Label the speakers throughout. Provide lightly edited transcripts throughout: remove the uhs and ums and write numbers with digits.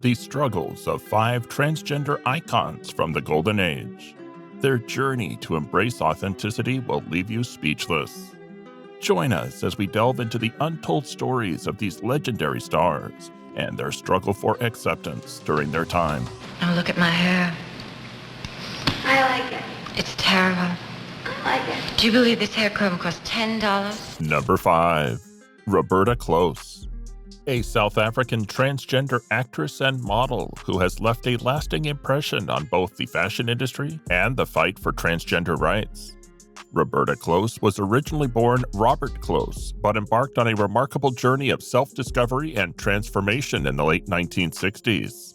Speaker 1: the struggles of 5 transgender icons from the Golden Age. Their journey to embrace authenticity will leave you speechless. Join us as we delve into the untold stories of these legendary stars and their struggle for acceptance during their time.
Speaker 2: Oh, look at my hair.
Speaker 3: I like it.
Speaker 2: It's terrible.
Speaker 3: I like it.
Speaker 2: Do you believe this hair comb cost $10?
Speaker 1: Number 5. Roberta Close, a South African transgender actress and model who has left a lasting impression on both the fashion industry and the fight for transgender rights. Roberta Close was originally born Robert Close, but embarked on a remarkable journey of self-discovery and transformation in the late 1960s.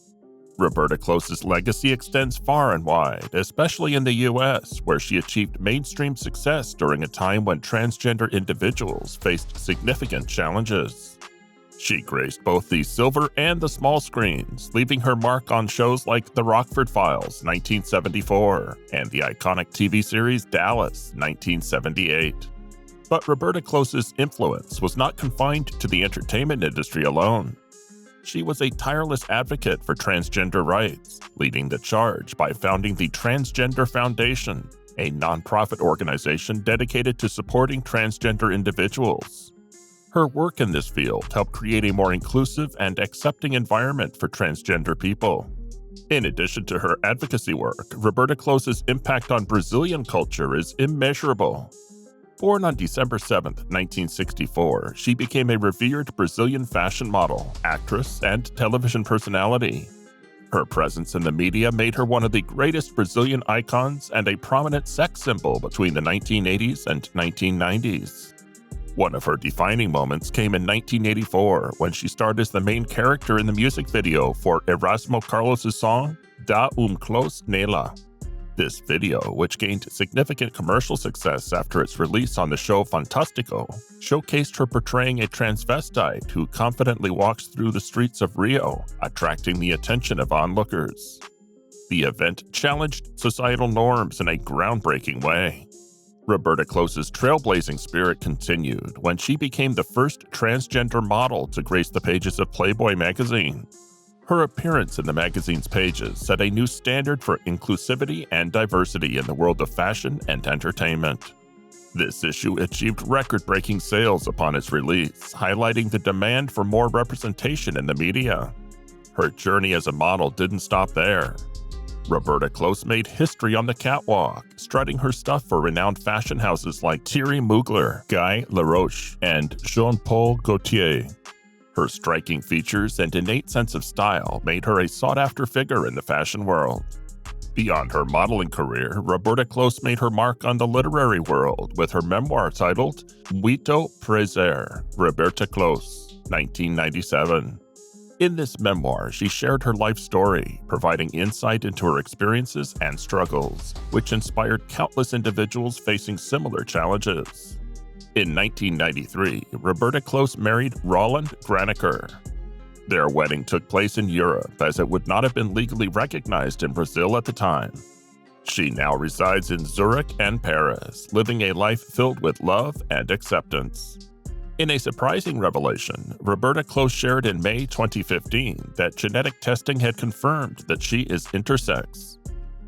Speaker 1: Roberta Close's legacy extends far and wide, especially in the US, where she achieved mainstream success during a time when transgender individuals faced significant challenges. She graced both the silver and the small screens, leaving her mark on shows like The Rockford Files, 1974, and the iconic TV series Dallas, 1978. But Roberta Close's influence was not confined to the entertainment industry alone. She was a tireless advocate for transgender rights, leading the charge by founding the Transgender Foundation, a nonprofit organization dedicated to supporting transgender individuals. Her work in this field helped create a more inclusive and accepting environment for transgender people. In addition to her advocacy work, Roberta Close's impact on Brazilian culture is immeasurable. Born on December 7, 1964, she became a revered Brazilian fashion model, actress, and television personality. Her presence in the media made her one of the greatest Brazilian icons and a prominent sex symbol between the 1980s and 1990s. One of her defining moments came in 1984 when she starred as the main character in the music video for Erasmo Carlos' song Da Close Nela. This video, which gained significant commercial success after its release on the show Fantástico, showcased her portraying a transvestite who confidently walks through the streets of Rio, attracting the attention of onlookers. The event challenged societal norms in a groundbreaking way. Roberta Close's trailblazing spirit continued when she became the first transgender model to grace the pages of Playboy magazine. Her appearance in the magazine's pages set a new standard for inclusivity and diversity in the world of fashion and entertainment. This issue achieved record-breaking sales upon its release, highlighting the demand for more representation in the media. Her journey as a model didn't stop there. Roberta Close made history on the catwalk, strutting her stuff for renowned fashion houses like Thierry Mugler, Guy Laroche, and Jean-Paul Gaultier. Her striking features and innate sense of style made her a sought-after figure in the fashion world. Beyond her modeling career, Roberta Close made her mark on the literary world with her memoir titled Muito Prazer, Roberta Close, 1997. In this memoir, she shared her life story, providing insight into her experiences and struggles, which inspired countless individuals facing similar challenges. In 1993, Roberta Close married Roland Graniker. Their wedding took place in Europe, as it would not have been legally recognized in Brazil at the time. She now resides in Zurich and Paris, living a life filled with love and acceptance. In a surprising revelation, Roberta Close shared in May 2015 that genetic testing had confirmed that she is intersex.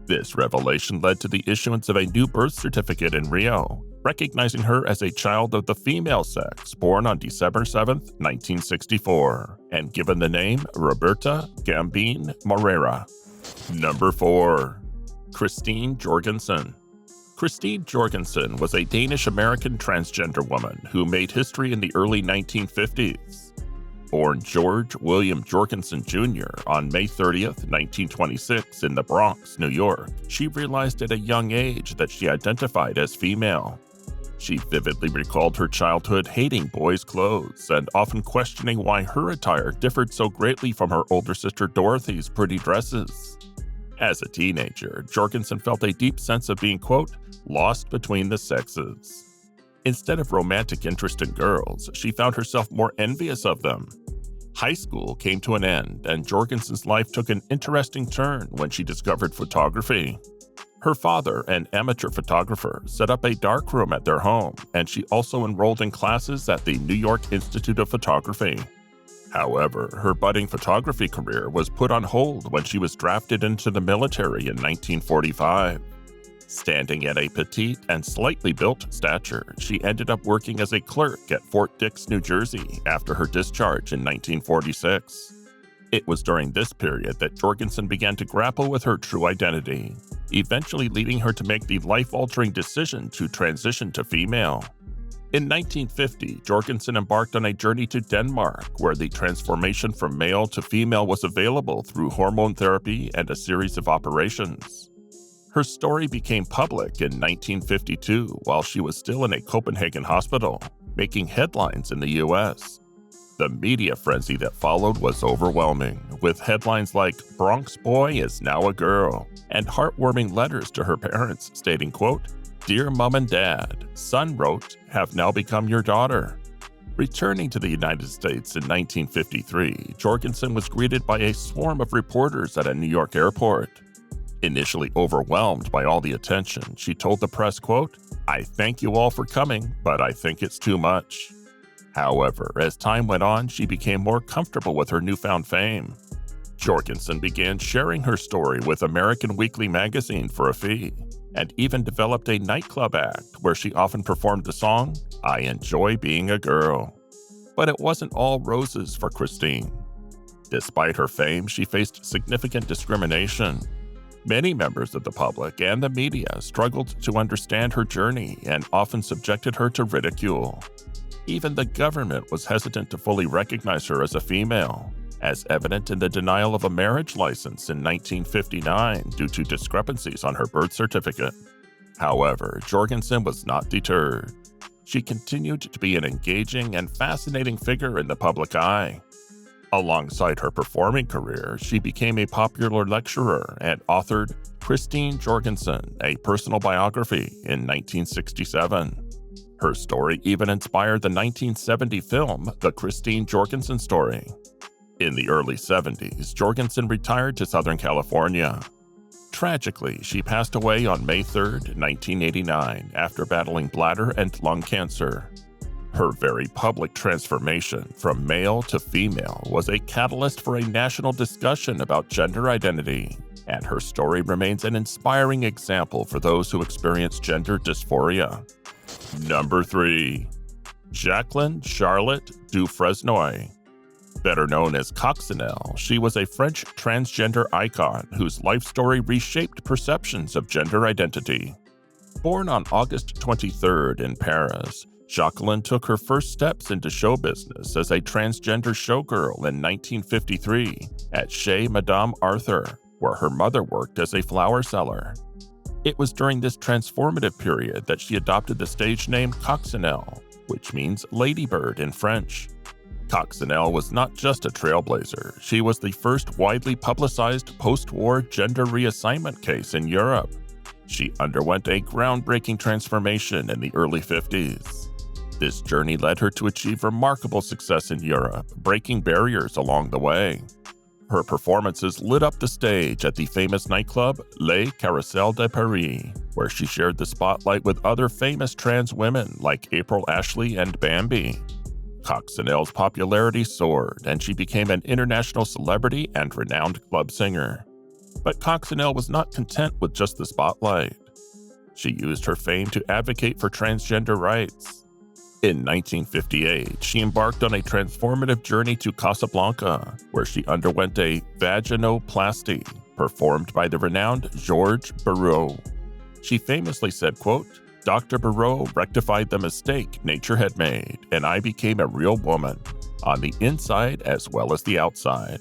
Speaker 1: This revelation led to the issuance of a new birth certificate in Rio, recognizing her as a child of the female sex born on December 7, 1964, and given the name Roberta Gambine Moreira. Number 4. Christine Jorgenson. Christine Jorgenson was a Danish-American transgender woman who made history in the early 1950s. Born George William Jorgenson Jr. on May 30, 1926 in the Bronx, New York, she realized at a young age that she identified as female. She vividly recalled her childhood hating boys' clothes and often questioning why her attire differed so greatly from her older sister Dorothy's pretty dresses. As a teenager, Jorgenson felt a deep sense of being, quote, lost between the sexes. Instead of romantic interest in girls, she found herself more envious of them. High school came to an end, and Jorgenson's life took an interesting turn when she discovered photography. Her father, an amateur photographer, set up a darkroom at their home, and she also enrolled in classes at the New York Institute of Photography. However, her budding photography career was put on hold when she was drafted into the military in 1945. Standing at a petite and slightly built stature, she ended up working as a clerk at Fort Dix, New Jersey after her discharge in 1946. It was during this period that Jorgenson began to grapple with her true identity, eventually leading her to make the life-altering decision to transition to female. In 1950, Jorgenson embarked on a journey to Denmark, where the transformation from male to female was available through hormone therapy and a series of operations. Her story became public in 1952 while she was still in a Copenhagen hospital, making headlines in the US. The media frenzy that followed was overwhelming, with headlines like "Bronx Boy is now a girl" and heartwarming letters to her parents stating, quote, "Dear Mom and Dad, son wrote, have now become your daughter." Returning to the United States in 1953, Jorgenson was greeted by a swarm of reporters at a New York airport. Initially overwhelmed by all the attention, she told the press, quote, "I thank you all for coming, but I think it's too much." However, as time went on, she became more comfortable with her newfound fame. Jorgenson began sharing her story with American Weekly magazine for a fee, and even developed a nightclub act where she often performed the song, "I Enjoy Being a Girl." But it wasn't all roses for Christine. Despite her fame, she faced significant discrimination. Many members of the public and the media struggled to understand her journey and often subjected her to ridicule. Even the government was hesitant to fully recognize her as a female, as evident in the denial of a marriage license in 1959 due to discrepancies on her birth certificate. However, Jorgenson was not deterred. She continued to be an engaging and fascinating figure in the public eye. Alongside her performing career, she became a popular lecturer and authored Christine Jorgenson, a personal biography in 1967. Her story even inspired the 1970 film The Christine Jorgenson Story. In the early 70s, Jorgenson retired to Southern California. Tragically, she passed away on May 3, 1989, after battling bladder and lung cancer. Her very public transformation from male to female was a catalyst for a national discussion about gender identity, and her story remains an inspiring example for those who experience gender dysphoria. Number 3. Jacqueline Charlotte Dufresnoy. Better known as Coxell, she was a French transgender icon whose life story reshaped perceptions of gender identity. Born on August 23rd in Paris, Jacqueline took her first steps into show business as a transgender showgirl in 1953 at Chez Madame Arthur, where her mother worked as a flower seller. It was during this transformative period that she adopted the stage name Coxell, which means ladybird in French. Coxell was not just a trailblazer, she was the first widely publicized post-war gender reassignment case in Europe. She underwent a groundbreaking transformation in the early 50s. This journey led her to achieve remarkable success in Europe, breaking barriers along the way. Her performances lit up the stage at the famous nightclub Les Carousel de Paris, where she shared the spotlight with other famous trans women like April Ashley and Bambi. Coxell's popularity soared, and she became an international celebrity and renowned club singer. But Coxell was not content with just the spotlight. She used her fame to advocate for transgender rights. In 1958, she embarked on a transformative journey to Casablanca, where she underwent a vaginoplasty performed by the renowned Georges Barreau. She famously said, quote, "Dr. Barreau rectified the mistake nature had made, and I became a real woman, on the inside as well as the outside."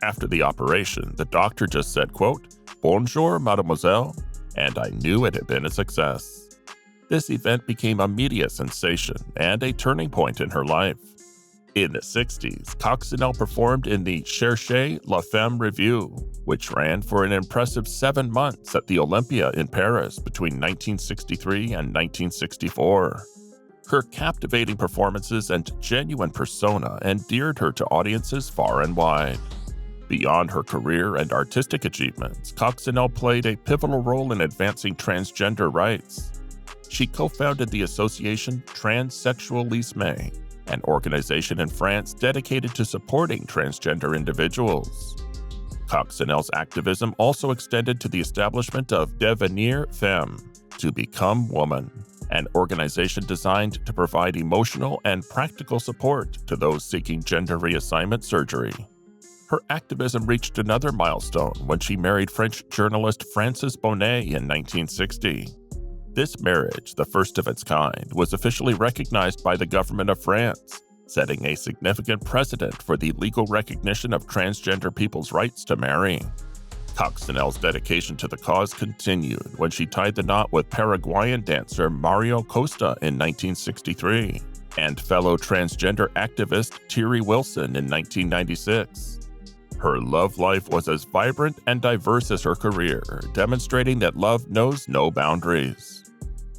Speaker 1: After the operation, the doctor just said, quote, "Bonjour, mademoiselle," and I knew it had been a success. This event became a media sensation and a turning point in her life. In the 60s, Coxell performed in the Cherchez la Femme Revue, which ran for an impressive 7 months at the Olympia in Paris between 1963 and 1964. Her captivating performances and genuine persona endeared her to audiences far and wide. Beyond her career and artistic achievements, Coxell played a pivotal role in advancing transgender rights. She co-founded the association Transsexualisme an organization in France dedicated to supporting transgender individuals. Coxell's activism also extended to the establishment of Devenir Femme, to become woman, an organization designed to provide emotional and practical support to those seeking gender reassignment surgery. Her activism reached another milestone when she married French journalist Francis Bonnet in 1960. This marriage, the first of its kind, was officially recognized by the government of France, setting a significant precedent for the legal recognition of transgender people's rights to marry. Coxell's dedication to the cause continued when she tied the knot with Paraguayan dancer Mario Costa in 1963 and fellow transgender activist Thierry Wilson in 1996. Her love life was as vibrant and diverse as her career, demonstrating that love knows no boundaries.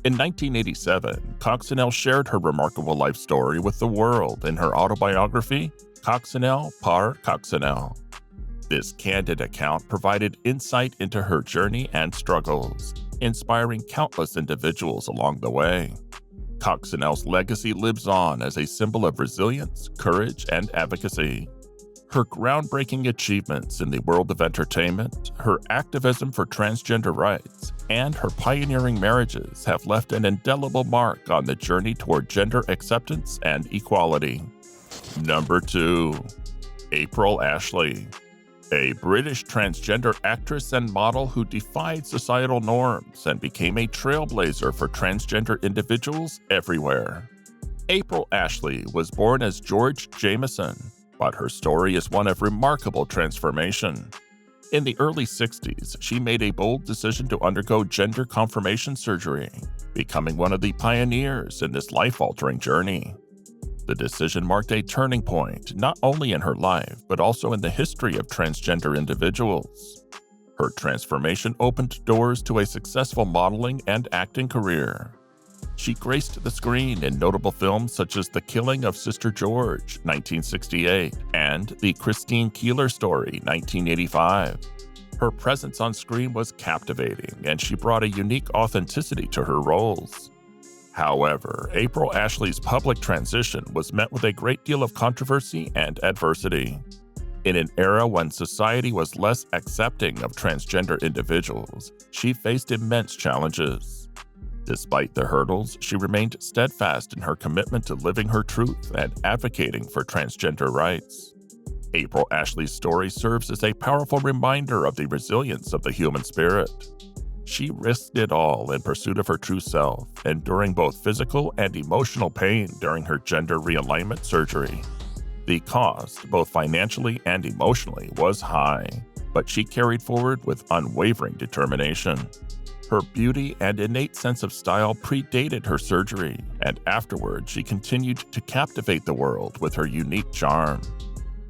Speaker 1: In 1987, Coxell shared her remarkable life story with the world in her autobiography, Coxell par Coxell. This candid account provided insight into her journey and struggles, inspiring countless individuals along the way. Coxell's legacy lives on as a symbol of resilience, courage, and advocacy. Her groundbreaking achievements in the world of entertainment, her activism for transgender rights, and her pioneering marriages have left an indelible mark on the journey toward gender acceptance and equality. Number 2. April Ashley, a British transgender actress and model who defied societal norms and became a trailblazer for transgender individuals everywhere. April Ashley was born as George Jameson, but her story is one of remarkable transformation. In the early 60s, she made a bold decision to undergo gender confirmation surgery, becoming one of the pioneers in this life-altering journey. The decision marked a turning point not only in her life, but also in the history of transgender individuals. Her transformation opened doors to a successful modeling and acting career. She graced the screen in notable films such as The Killing of Sister George, 1968, and The Christine Keeler Story, 1985. Her presence on screen was captivating, and she brought a unique authenticity to her roles. However, April Ashley's public transition was met with a great deal of controversy and adversity. In an era when society was less accepting of transgender individuals, she faced immense challenges. Despite the hurdles, she remained steadfast in her commitment to living her truth and advocating for transgender rights. April Ashley's story serves as a powerful reminder of the resilience of the human spirit. She risked it all in pursuit of her true self, enduring both physical and emotional pain during her gender realignment surgery. The cost, both financially and emotionally, was high, but she carried forward with unwavering determination. Her beauty and innate sense of style predated her surgery, and afterward she continued to captivate the world with her unique charm.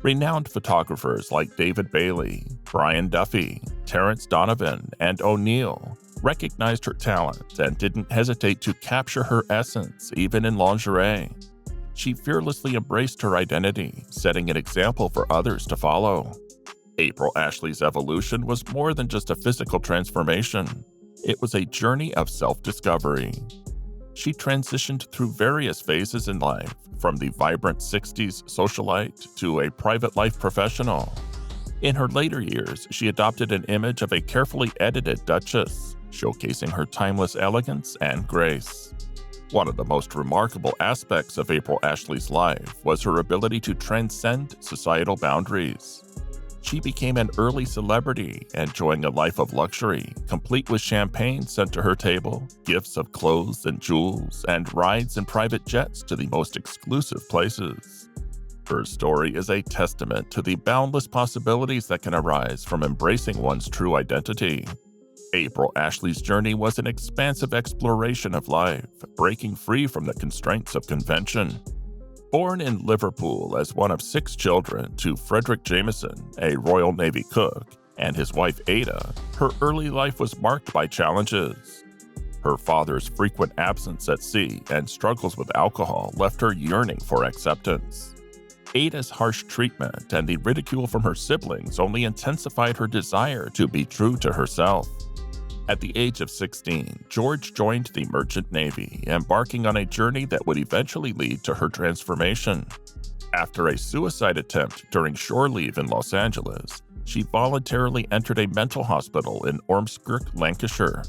Speaker 1: Renowned photographers like David Bailey, Brian Duffy, Terrence Donovan, and O'Neill recognized her talent and didn't hesitate to capture her essence even in lingerie. She fearlessly embraced her identity, setting an example for others to follow. April Ashley's evolution was more than just a physical transformation. It was a journey of self-discovery. She transitioned through various phases in life, from the vibrant 60s socialite to a private life professional. In her later years, she adopted an image of a carefully edited duchess, showcasing her timeless elegance and grace. One of the most remarkable aspects of April Ashley's life was her ability to transcend societal boundaries. She became an early celebrity, enjoying a life of luxury, complete with champagne sent to her table, gifts of clothes and jewels, and rides in private jets to the most exclusive places. Her story is a testament to the boundless possibilities that can arise from embracing one's true identity. April Ashley's journey was an expansive exploration of life, breaking free from the constraints of convention. Born in Liverpool as one of 6 children to Frederick Jameson, a Royal Navy cook, and his wife Ada, her early life was marked by challenges. Her father's frequent absence at sea and struggles with alcohol left her yearning for acceptance. Ada's harsh treatment and the ridicule from her siblings only intensified her desire to be true to herself. At the age of 16, George joined the Merchant Navy, embarking on a journey that would eventually lead to her transformation. After a suicide attempt during shore leave in Los Angeles, she voluntarily entered a mental hospital in Ormskirk, Lancashire.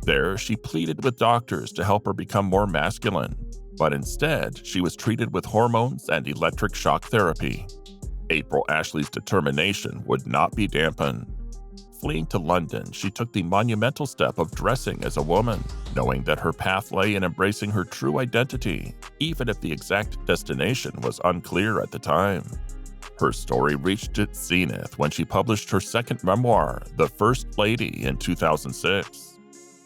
Speaker 1: There, she pleaded with doctors to help her become more masculine, but instead, she was treated with hormones and electric shock therapy. April Ashley's determination would not be dampened. Fleeing to London, she took the monumental step of dressing as a woman, knowing that her path lay in embracing her true identity, even if the exact destination was unclear at the time. Her story reached its zenith when she published her second memoir, The First Lady, in 2006.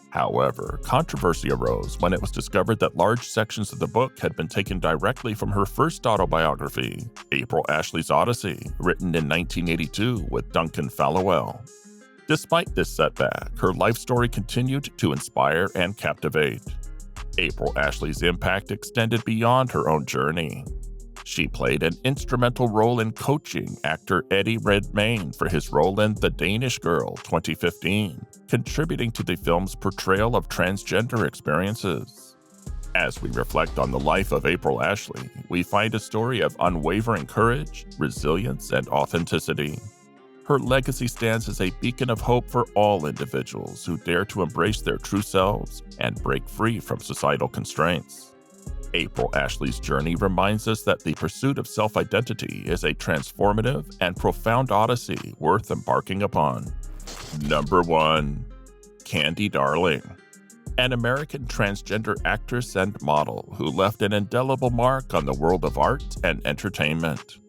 Speaker 1: However, controversy arose when it was discovered that large sections of the book had been taken directly from her first autobiography, April Ashley's Odyssey, written in 1982 with Duncan Fallowell. Despite this setback, her life story continued to inspire and captivate. April Ashley's impact extended beyond her own journey. She played an instrumental role in coaching actor Eddie Redmayne for his role in The Danish Girl 2015, contributing to the film's portrayal of transgender experiences. As we reflect on the life of April Ashley, we find a story of unwavering courage, resilience, and authenticity. Her legacy stands as a beacon of hope for all individuals who dare to embrace their true selves and break free from societal constraints. April Ashley's journey reminds us that the pursuit of self-identity is a transformative and profound odyssey worth embarking upon. Number 1. Candy Darling. An American transgender actress and model who left an indelible mark on the world of art and entertainment.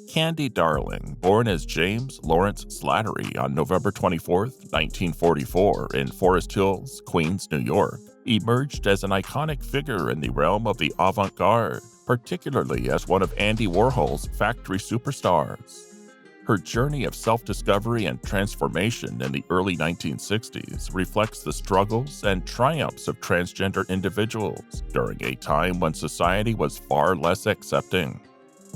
Speaker 1: Candy Darling, born as James Lawrence Slattery on November 24, 1944 in Forest Hills, Queens, New York, emerged as an iconic figure in the realm of the avant-garde, particularly as one of Andy Warhol's factory superstars. Her journey of self-discovery and transformation in the early 1960s reflects the struggles and triumphs of transgender individuals during a time when society was far less accepting.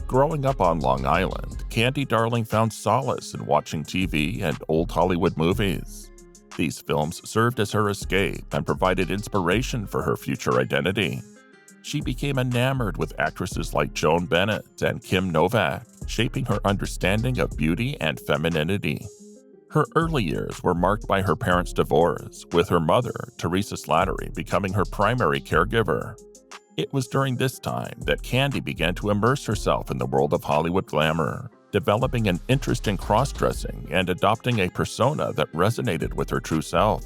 Speaker 1: Growing up on Long Island, Candy Darling found solace in watching TV and old Hollywood movies. These films served as her escape and provided inspiration for her future identity. She became enamored with actresses like Joan Bennett and Kim Novak, shaping her understanding of beauty and femininity. Her early years were marked by her parents' divorce, with her mother, Teresa Slattery, becoming her primary caregiver. It was during this time that Candy began to immerse herself in the world of Hollywood glamour, developing an interest in cross-dressing and adopting a persona that resonated with her true self.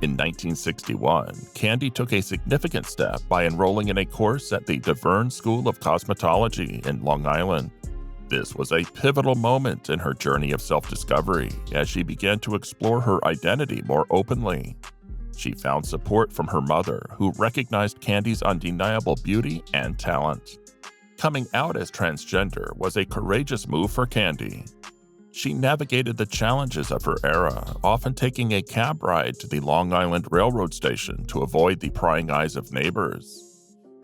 Speaker 1: In 1961, Candy took a significant step by enrolling in a course at the DeVerne School of Cosmetology in Long Island. This was a pivotal moment in her journey of self-discovery as she began to explore her identity more openly. She found support from her mother, who recognized Candy's undeniable beauty and talent. Coming out as transgender was a courageous move for Candy. She navigated the challenges of her era, often taking a cab ride to the Long Island Railroad station to avoid the prying eyes of neighbors.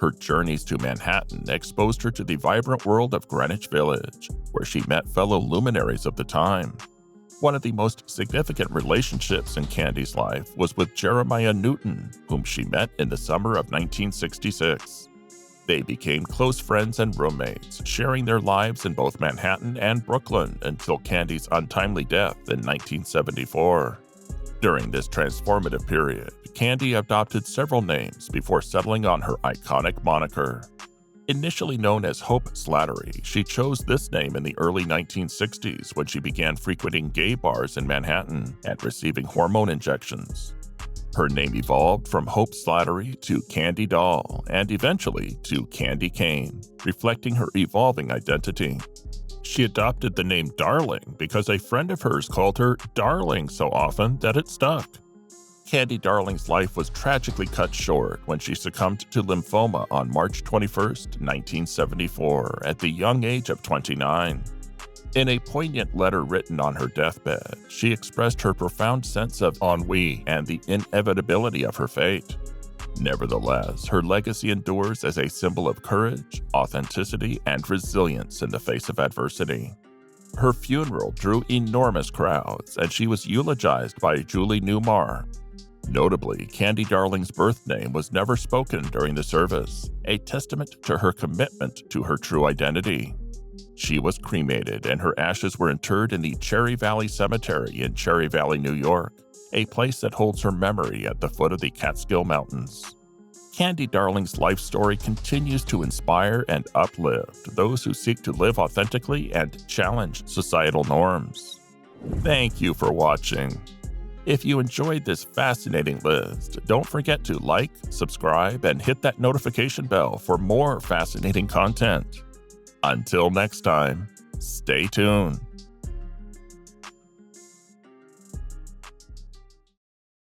Speaker 1: Her journeys to Manhattan exposed her to the vibrant world of Greenwich Village, where she met fellow luminaries of the time. One of the most significant relationships in Candy's life was with Jeremiah Newton, whom she met in the summer of 1966. They became close friends and roommates, sharing their lives in both Manhattan and Brooklyn until Candy's untimely death in 1974. During this transformative period, Candy adopted several names before settling on her iconic moniker. Initially known as Hope Slattery, she chose this name in the early 1960s when she began frequenting gay bars in Manhattan and receiving hormone injections. Her name evolved from Hope Slattery to Candy Doll and eventually to Candy Kane, reflecting her evolving identity. She adopted the name Darling because a friend of hers called her Darling so often that it stuck. Candy Darling's life was tragically cut short when she succumbed to lymphoma on March 21, 1974, at the young age of 29. In a poignant letter written on her deathbed, she expressed her profound sense of ennui and the inevitability of her fate. Nevertheless, her legacy endures as a symbol of courage, authenticity, and resilience in the face of adversity. Her funeral drew enormous crowds, and she was eulogized by Julie Newmar. Notably, Candy Darling's birth name was never spoken during the service, a testament to her commitment to her true identity. She was cremated and her ashes were interred in the Cherry Valley Cemetery in Cherry Valley, New York, a place that holds her memory at the foot of the Catskill Mountains. Candy Darling's life story continues to inspire and uplift those who seek to live authentically and challenge societal norms. Thank you for watching. If you enjoyed this fascinating list, don't forget to like, subscribe, and hit that notification bell for more fascinating content. Until next time, stay tuned.